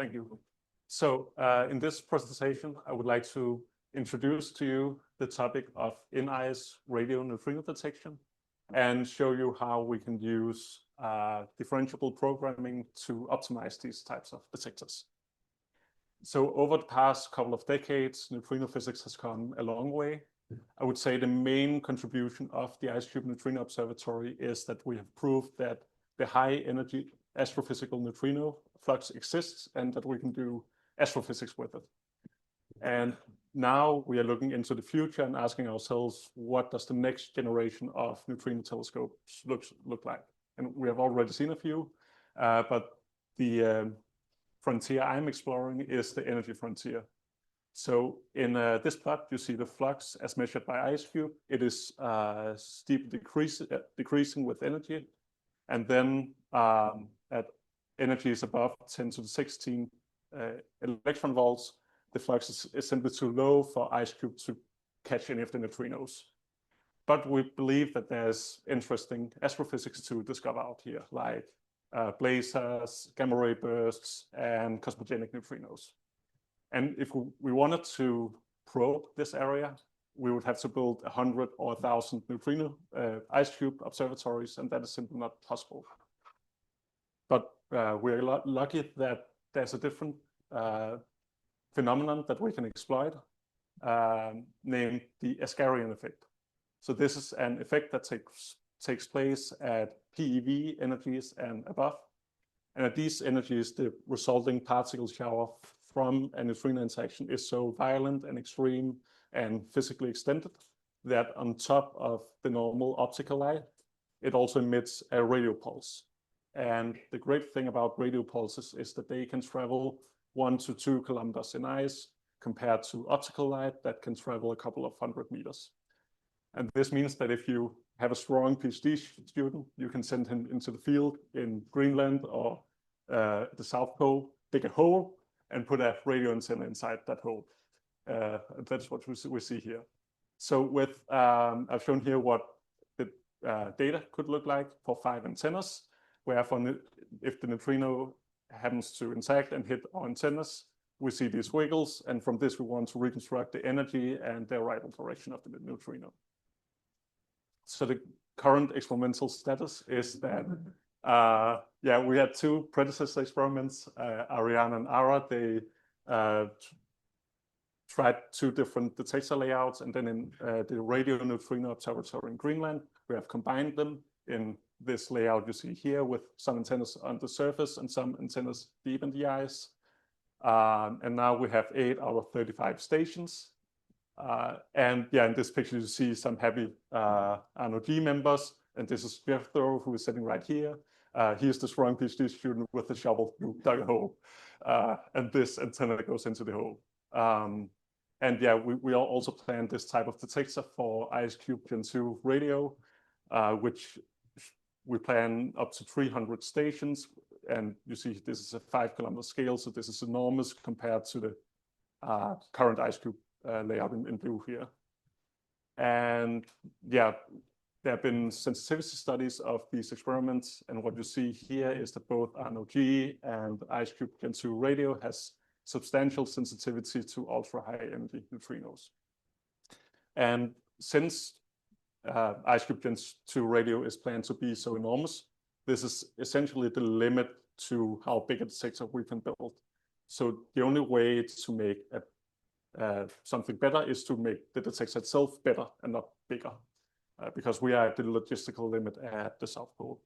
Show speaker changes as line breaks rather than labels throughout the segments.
Thank you. So in this presentation, I would like to introduce to you the topic of in-ice radio neutrino detection and show you how we can use differentiable programming to optimize these types of detectors. So over the past couple of decades, neutrino physics has come a long way. I would say the main contribution of the IceCube Neutrino Observatory is that we have proved that the high energy astrophysical neutrino flux exists and that we can do astrophysics with it. And now we are looking into the future and asking ourselves, what does the next generation of neutrino telescopes look like? And we have already seen a few, but the frontier I'm exploring is the energy frontier. So in this plot, you see the flux as measured by IceCube. It is steeply decreasing with energy. And then at energies above 10 to the 16 electron volts, the flux is simply too low for IceCube to catch any of the neutrinos. But we believe that there's interesting astrophysics to discover out here, like blazars, gamma ray bursts, and cosmogenic neutrinos. And if we wanted to probe this area, we would have to build 100 or 1,000 neutrino IceCube observatories, and that is simply not possible. But we're lucky that there's a different phenomenon that we can exploit, named the Ascarian effect. So this is an effect that takes place at PeV energies and above. And at these energies, the resulting particle shower from a neutrino interaction is so violent and extreme and physically extended that on top of the normal optical light, it also emits a radio pulse. And the great thing about radio pulses is that they can travel 1 to 2 kilometers in ice compared to optical light that can travel a couple of 100 meters. And this means that if you have a strong PhD student, you can send him into the field in Greenland or the South Pole, dig a hole, and put a radio antenna inside that hole. That's what we see here. So with I've shown here what the data could look like for 5 antennas, where if the neutrino happens to interact and hit our antennas, we see these wiggles, and from this we want to reconstruct the energy and the arrival direction of the neutrino. So the current experimental status is that we had 2 predecessor experiments, Ariane and Ara. They tried 2 different detector layouts, and then in the radio neutrino observatory in Greenland, we have combined them in this layout you see here with some antennas on the surface and some antennas deep in the ice. And now we have 8 out of 35 stations. And in this picture, you see some happy RNOG members. And this is Jethro, who is sitting right here. He is the strong PhD student with the shovel who dug a hole. And this antenna goes into the hole. We also planned this type of detector for IceCube Gen 2 radio, which we plan up to 300 stations. And you see this is a 5-kilometer scale, so this is enormous compared to the current IceCube layout in blue here. And there have been sensitivity studies of these experiments, and what you see here is that both RNOG and IceCube Gen 2 radio has substantial sensitivity to ultra-high energy neutrinos. And since IceCube Gen 2 radio is planned to be so enormous, this is essentially the limit to how big a detector we can build. So the only way to make something better is to make the detector itself better and not bigger, because we are at the logistical limit at the South Pole.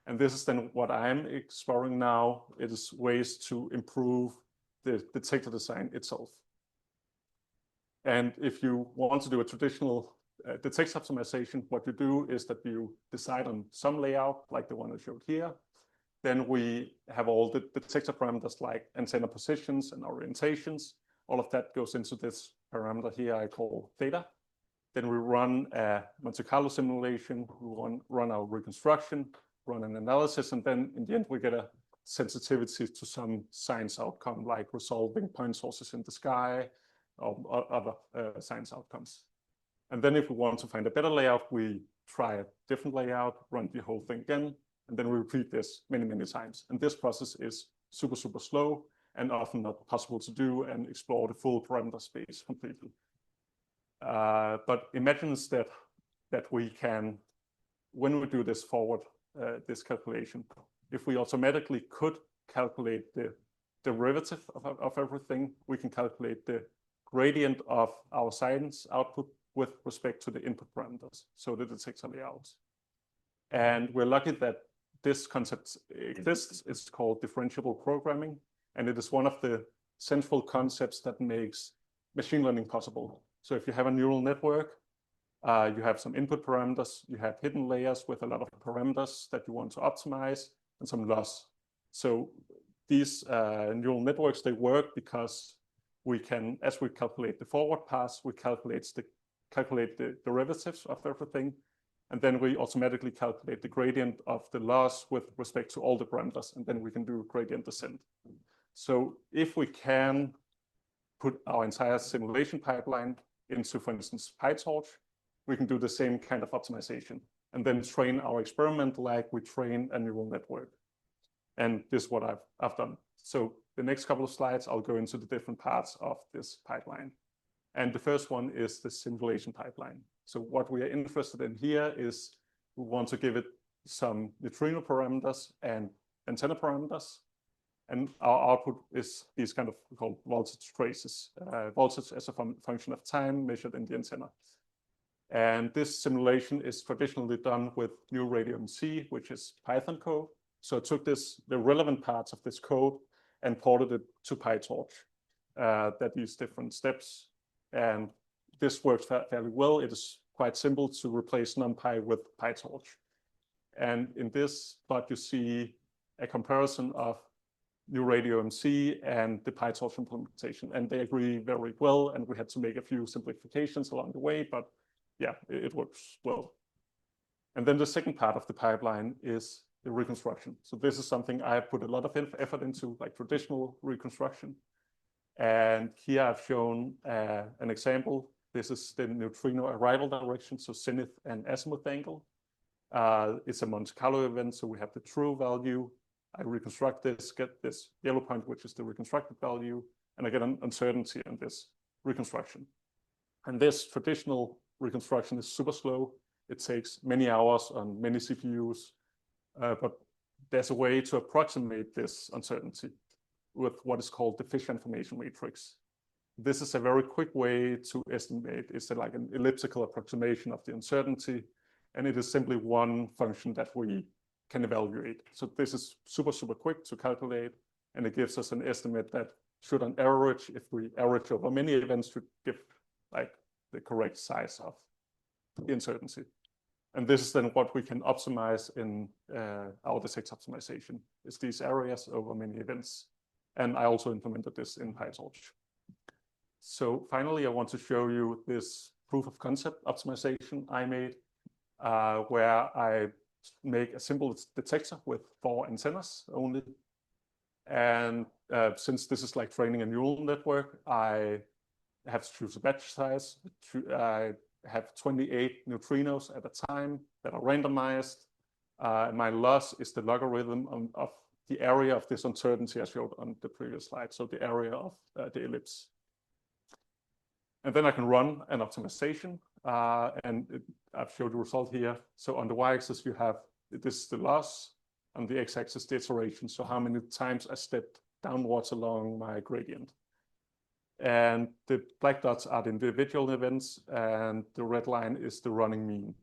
And this is then what I'm exploring now. It is ways to improve the detector design itself. And if you want to do a traditional detector optimization, what you do is that you decide on some layout, like the one I showed here. Then we have all the detector parameters like antenna positions and orientations. All of that goes into this parameter here I call theta. Then we run a Monte Carlo simulation, we run our reconstruction, run an analysis, and then in the end we get a sensitivity to some science outcome like resolving point sources in the sky or other science outcomes. And then if we want to find a better layout, we try a different layout, run the whole thing again, and then we repeat this many, many times. And this process is super, super slow, and often not possible to do and explore the full parameter space completely. But imagine instead that we can, when we do this forward, this calculation, if we automatically could calculate the derivative of everything, we can calculate the gradient of our science output with respect to the input parameters, so the detector layout. And we're lucky that this concept exists. It's called differentiable programming, and it is one of the central concepts that makes machine learning possible. So if you have a neural network, you have some input parameters, you have hidden layers with a lot of parameters that you want to optimize, and some loss. So these neural networks, they work because we can, as we calculate the forward pass, we calculate the derivatives of everything, and then we automatically calculate the gradient of the loss with respect to all the parameters, and then we can do gradient descent. So if we can put our entire simulation pipeline into, for instance, PyTorch, we can do the same kind of optimization and then train our experiment like we train a neural network. And this is what I've done. So the next couple of slides, I'll go into the different parts of this pipeline. And the first one is the simulation pipeline. So what we are interested in here is we want to give it some neutrino parameters and antenna parameters. And our output is these kind of called voltage traces, voltage as a function of time measured in the antenna. And this simulation is traditionally done with new RadioMC, which is Python code. So I took the relevant parts of this code and ported it to PyTorch, that these different steps. And this works fairly well. It is quite simple to replace NumPy with PyTorch. And in this plot, you see a comparison of new RadioMC and the PyTorch implementation. And they agree very well. And we had to make a few simplifications along the way, but yeah, it works well. And then the second part of the pipeline is the reconstruction. So this is something I put a lot of effort into, like traditional reconstruction. And here I've shown an example. This is the neutrino arrival direction, so zenith and azimuth angle. It's a Monte Carlo event, so we have the true value. I reconstruct this, get this yellow point, which is the reconstructed value, and I get an uncertainty in this reconstruction. And this traditional reconstruction is super slow. It takes many hours on many CPUs, but there's a way to approximate this uncertainty with what is called the Fisher information matrix. This is a very quick way to estimate. It's like an elliptical approximation of the uncertainty, and it is simply one function that we can evaluate. So this is super, super quick to calculate, and it gives us an estimate that should, on average, if we average over many events, should give like the correct size of the uncertainty. And this is then what we can optimize in our detector optimization, is these areas over many events. And I also implemented this in PyTorch. So finally, I want to show you this proof of concept optimization I made, where I make a simple detector with 4 antennas only. And since this is like training a neural network, I have to choose a batch size. I have 28 neutrinos at a time that are randomized. My loss is the logarithm of the area of this uncertainty I showed on the previous slide, so the area of the ellipse. And then I can run an optimization, I've showed the result here. So on the y-axis, you have, this is the loss, on the x-axis, the iteration, so how many times I stepped downwards along my gradient. And the black dots are the individual events, and the red line is the running mean.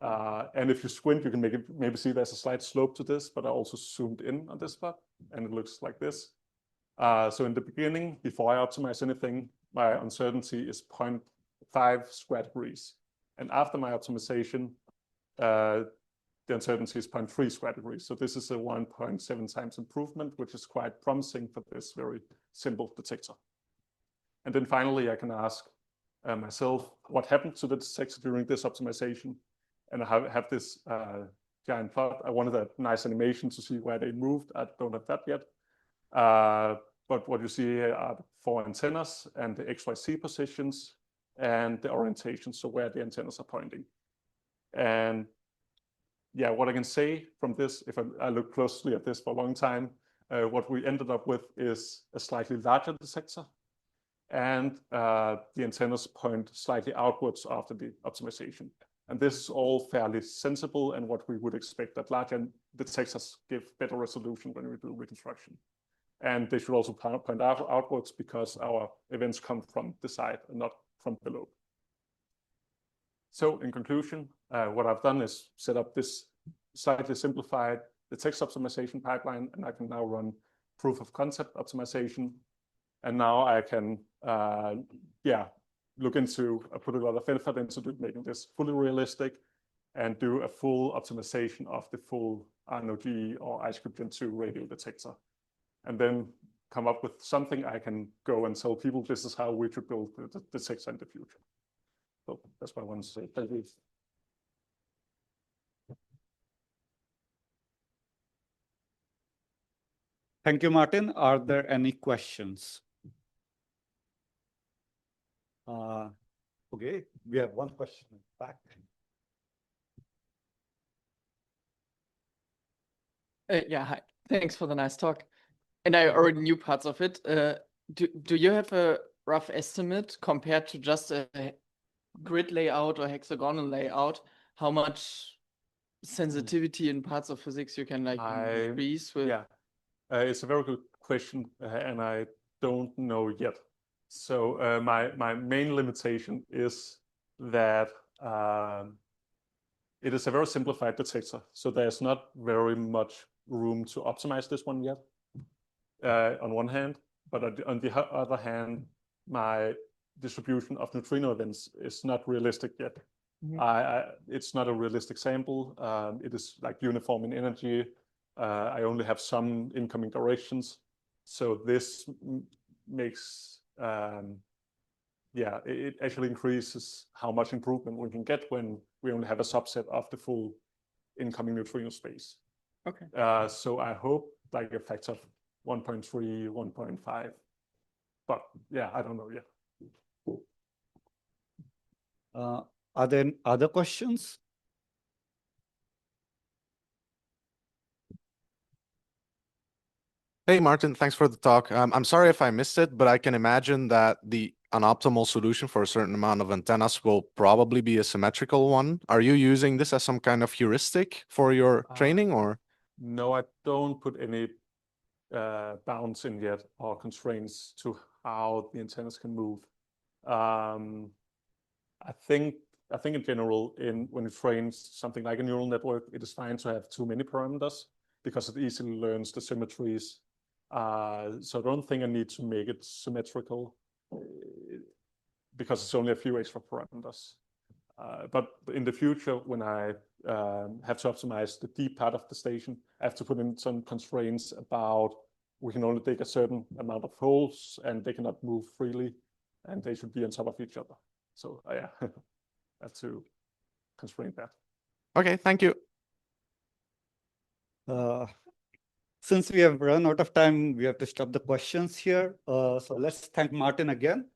And if you squint, you can maybe see there's a slight slope to this, but I also zoomed in on this plot, and it looks like this. So in the beginning, before I optimize anything, my uncertainty is 0.5 square degrees. And after my optimization, the uncertainty is 0.3 square degrees. So this is a 1.7 times improvement, which is quite promising for this very simple detector. And then finally, I can ask myself what happened to the detector during this optimization. And I have this giant plot. I wanted a nice animation to see where they moved. I don't have that yet. But what you see here are the 4 antennas and the XYZ positions and the orientation, so where the antennas are pointing. And yeah, what I can say from this, if I look closely at this for a long time, what we ended up with is a slightly larger detector, and the antennas point slightly outwards after the optimization. And this is all fairly sensible and what we would expect, that larger detectors give better resolution when we do reconstruction. And they should also point outwards because our events come from the side and not from below. So in conclusion, what I've done is set up this slightly simplified detector optimization pipeline, and I can now run proof of concept optimization. And now I can, look into, put a lot of effort into making this fully realistic and do a full optimization of the full RNOG or IceCube Gen 2 radio detector. And then come up with something I can go and tell people this is how we should build the detector in the future. So that's what I want to say. Thank you.
Thank you, Martin. Are there any questions? Okay, we have one question in the back.
Yeah, hi. Thanks for the nice talk. And I already knew parts of it. Do you have a rough estimate compared to just a grid layout or hexagonal layout, how much sensitivity in parts of physics you can increase with?
Yeah, it's a very good question, and I don't know yet. So my main limitation is that it is a very simplified detector. So there's not very much room to optimize this one yet, on one hand. But on the other hand, my distribution of neutrino events is not realistic yet. It's not a realistic sample. It is like uniform in energy. I only have some incoming directions. So this makes, it actually increases how much improvement we can get when we only have a subset of the full incoming neutrino space.
Okay.
So I hope like a factor of 1.3, 1.5. But yeah, I don't know yet.
Are there other questions?
Hey, Martin, thanks for the talk. I'm sorry if I missed it, but I can imagine that an optimal solution for a certain amount of antennas will probably be a symmetrical one. Are you using this as some kind of heuristic for your training, or?
No, I don't put any bounds in yet or constraints to how the antennas can move. I think in general, when it trains something like a neural network, it is fine to have too many parameters because it easily learns the symmetries. So I don't think I need to make it symmetrical because it's only a few extra parameters. But in the future, when I have to optimize the deep part of the station, I have to put in some constraints about we can only dig a certain amount of holes and they cannot move freely and they should be on top of each other. So yeah, I have to constrain that.
Okay, thank you.
Since we have run out of time, we have to stop the questions here. So let's thank Martin again.